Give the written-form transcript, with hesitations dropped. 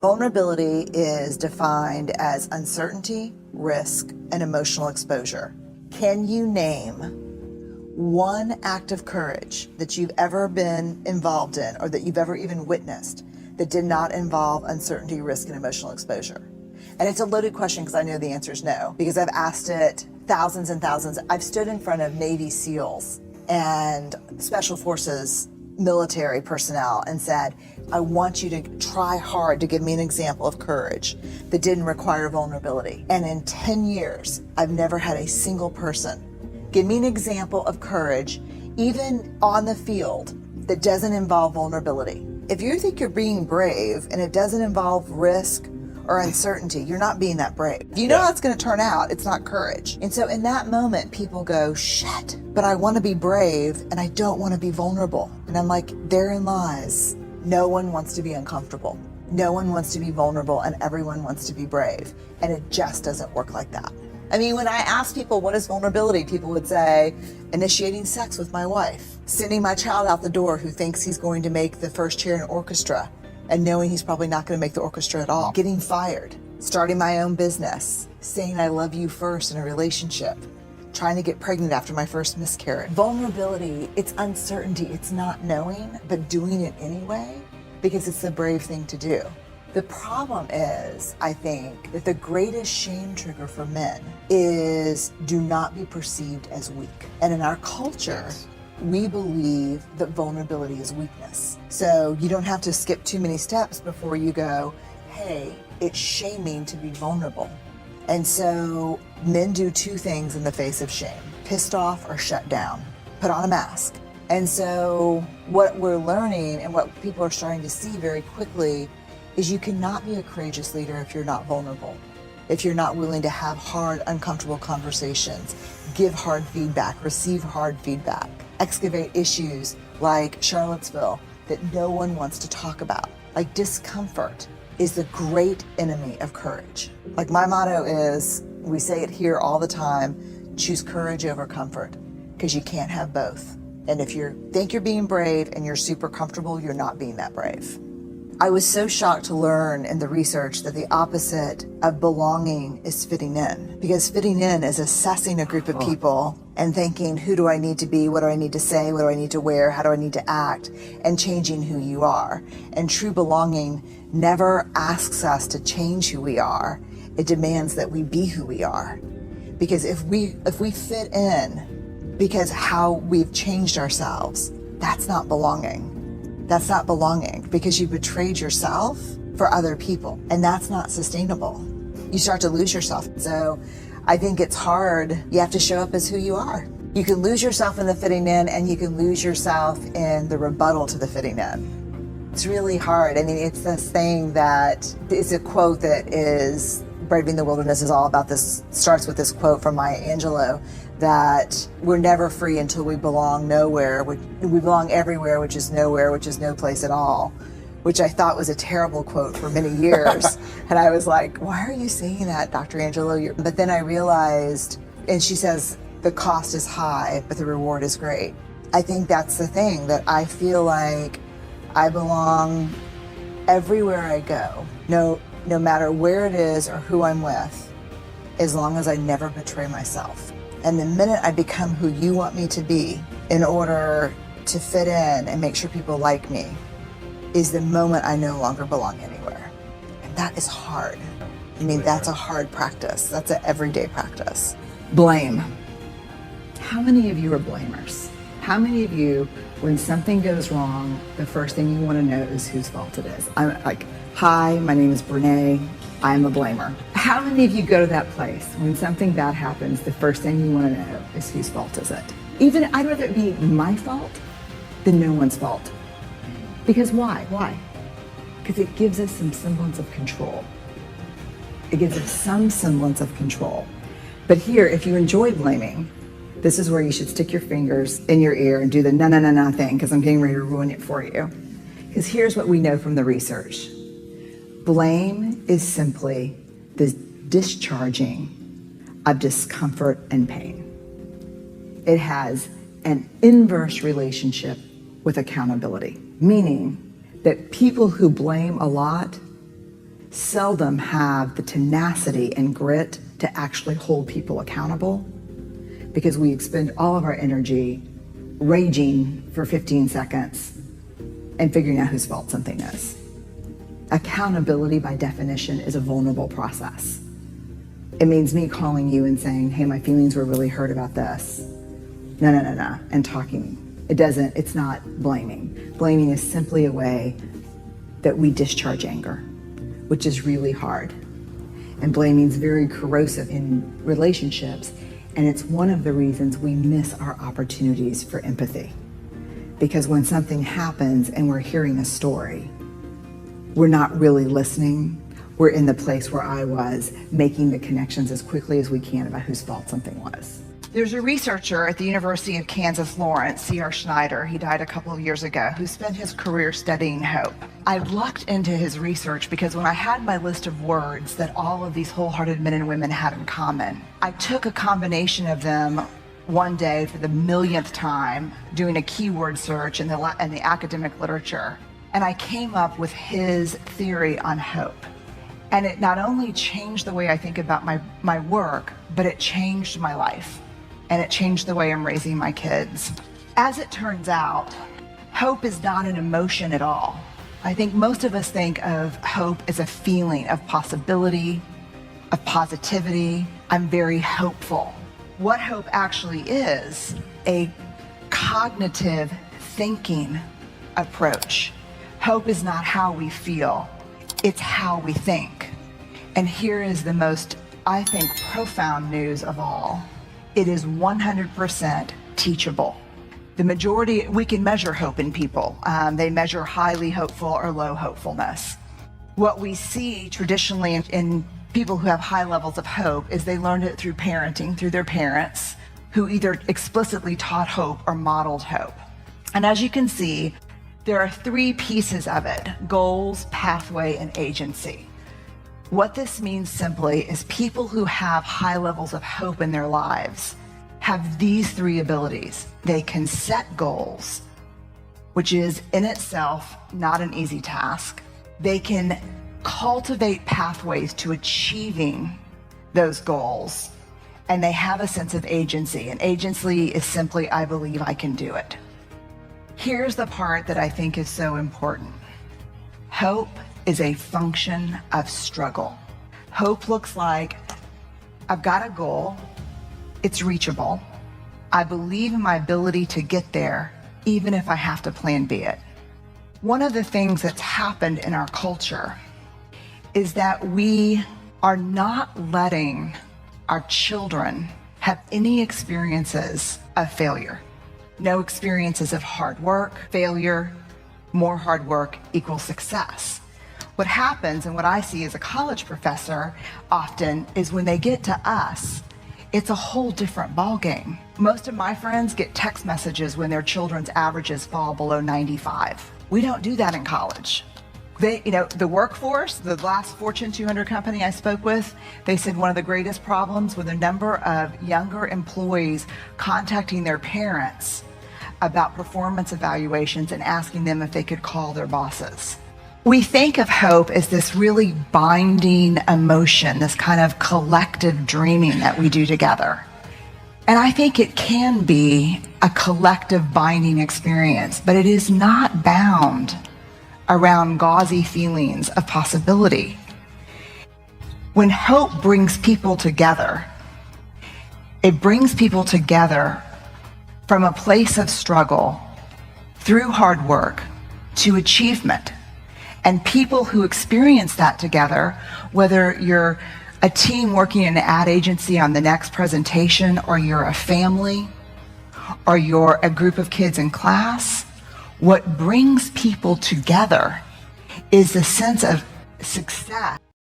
Vulnerability is defined as uncertainty, risk, and emotional exposure. Can you name one act of courage that you've ever been involved in or that you've ever even witnessed that did not involve uncertainty, risk, and emotional exposure? And it's a loaded question because I know the answer is no, because I've asked it thousands and thousands. I've stood in front of Navy SEALs and Special Forces military personnel and said, I want you to try hard to give me an example of courage that didn't require vulnerability. And in 10 years, I've never had a single person give me an example of courage, even on the field, that doesn't involve vulnerability. If you think you're being brave and it doesn't involve risk or uncertainty, you're not being that brave. You know how it's going to turn out. It's not courage. And so in that moment, people go, shit, but I want to be brave and I don't want to be vulnerable. And I'm like, therein lies. No one wants to be uncomfortable. No one wants to be vulnerable, and everyone wants to be brave. And it just doesn't work like that. I mean, when I ask people, what is vulnerability? People would say, initiating sex with my wife, sending my child out the door who thinks he's going to make the first chair in an orchestra and knowing he's probably not going to make the orchestra at all, getting fired, starting my own business, saying I love you first in a relationship, trying to get pregnant after my first miscarriage. Vulnerability, it's uncertainty, it's not knowing, but doing it anyway because it's the brave thing to do. The problem is, I think, that the greatest shame trigger for men is do not be perceived as weak. And in our culture, we believe that vulnerability is weakness. So you don't have to skip too many steps before you go, hey, it's shaming to be vulnerable. And so men do two things in the face of shame: pissed off or shut down, put on a mask. And so what we're learning and what people are starting to see very quickly is you cannot be a courageous leader if you're not vulnerable, if you're not willing to have hard, uncomfortable conversations, give hard feedback, receive hard feedback, excavate issues like Charlottesville that no one wants to talk about. Like, discomfort is the great enemy of courage. Like, my motto is, we say it here all the time, choose courage over comfort, because you can't have both. And if you think you're being brave and you're super comfortable, you're not being that brave. I was so shocked to learn in the research that the opposite of belonging is fitting in, because fitting in is assessing a group of people and thinking, who do I need to be? What do I need to say? What do I need to wear? How do I need to act? And changing who you are. And true belonging never asks us to change who we are. It demands that we be who we are. Because if we fit in because how we've changed ourselves, that's not belonging. That's not belonging, because you betrayed yourself for other people, and that's not sustainable. You start to lose yourself. So I think it's hard. You have to show up as who you are. You can lose yourself in the fitting in, and you can lose yourself in the rebuttal to the fitting in. It's really hard. I mean, it's this thing that is a quote that is, Braving the Wilderness is all about this, starts with this quote from Maya Angelou, that we're never free until we belong nowhere. We belong everywhere, which is nowhere, which is no place at all, which I thought was a terrible quote for many years. And I was like, why are you saying that, Dr. Angelou? But then I realized, and she says, the cost is high, but the reward is great. I think that's the thing, that I feel like I belong everywhere I go, no matter where it is or who I'm with, as long as I never betray myself. And the minute I become who you want me to be in order to fit in and make sure people like me is the moment I no longer belong anywhere. And that is hard. I mean, that's a hard practice. That's an everyday practice. Blame. How many of you are blamers? How many of you, when something goes wrong, the first thing you want to know is whose fault it is? I'm like, hi, my name is Brené. I'm a blamer. How many of you go to that place when something bad happens, the first thing you want to know is whose fault is it? Even I'd rather it be my fault than no one's fault. Because why? Why? Because it gives us some semblance of control. It gives us some semblance of control. But here, if you enjoy blaming, this is where you should stick your fingers in your ear and do the na thing, because I'm getting ready to ruin it for you. Because here's what we know from the research. Blame is simply the discharging of discomfort and pain. It has an inverse relationship with accountability, meaning that people who blame a lot seldom have the tenacity and grit to actually hold people accountable, because we expend all of our energy raging for 15 seconds and figuring out whose fault something is. Accountability, by definition, is a vulnerable process. It means me calling you and saying, hey, my feelings were really hurt about this. No, and talking. It's not blaming. Blaming is simply a way that we discharge anger, which is really hard. And blaming is very corrosive in relationships. And it's one of the reasons we miss our opportunities for empathy. Because when something happens and we're hearing a story, we're not really listening. We're in the place where I was, making the connections as quickly as we can about whose fault something was. There's a researcher at the University of Kansas Lawrence, C.R. Schneider, he died a couple of years ago, who spent his career studying hope. I lucked into his research because when I had my list of words that all of these wholehearted men and women had in common, I took a combination of them one day for the millionth time, doing a keyword search in the academic literature, and I came up with his theory on hope. And it not only changed the way I think about my work, but it changed my life. And it changed the way I'm raising my kids. As it turns out, hope is not an emotion at all. I think most of us think of hope as a feeling of possibility, of positivity. I'm very hopeful. What hope actually is a cognitive thinking approach. Hope is not how we feel, it's how we think. And here is the most, I think, profound news of all. It is 100% teachable. The majority, we can measure hope in people. They measure highly hopeful or low hopefulness. What we see traditionally in people who have high levels of hope is they learned it through parenting, through their parents, who either explicitly taught hope or modeled hope. And as you can see, there are three pieces of it: goals, pathway, and agency. What this means simply is people who have high levels of hope in their lives have these three abilities. They can set goals, which is in itself not an easy task. They can cultivate pathways to achieving those goals, and they have a sense of agency. And agency is simply, I believe I can do it. Here's the part that I think is so important. Hope is a function of struggle. Hope looks like, I've got a goal, it's reachable. I believe in my ability to get there, even if I have to plan B it. One of the things that's happened in our culture is that we are not letting our children have any experiences of failure. No experiences of hard work, failure. More hard work equals success. What happens, and what I see as a college professor often, is when they get to us, it's a whole different ballgame. Most of my friends get text messages when their children's averages fall below 95. We don't do that in college. The workforce, the last Fortune 200 company I spoke with, they said one of the greatest problems with a number of younger employees contacting their parents about performance evaluations and asking them if they could call their bosses. We think of hope as this really binding emotion, this kind of collective dreaming that we do together. And I think it can be a collective binding experience, but it is not bound around gauzy feelings of possibility. When hope brings people together, it brings people together from a place of struggle through hard work to achievement. And people who experience that together, whether you're a team working in an ad agency on the next presentation, or you're a family, or you're a group of kids in class, what brings people together is the sense of success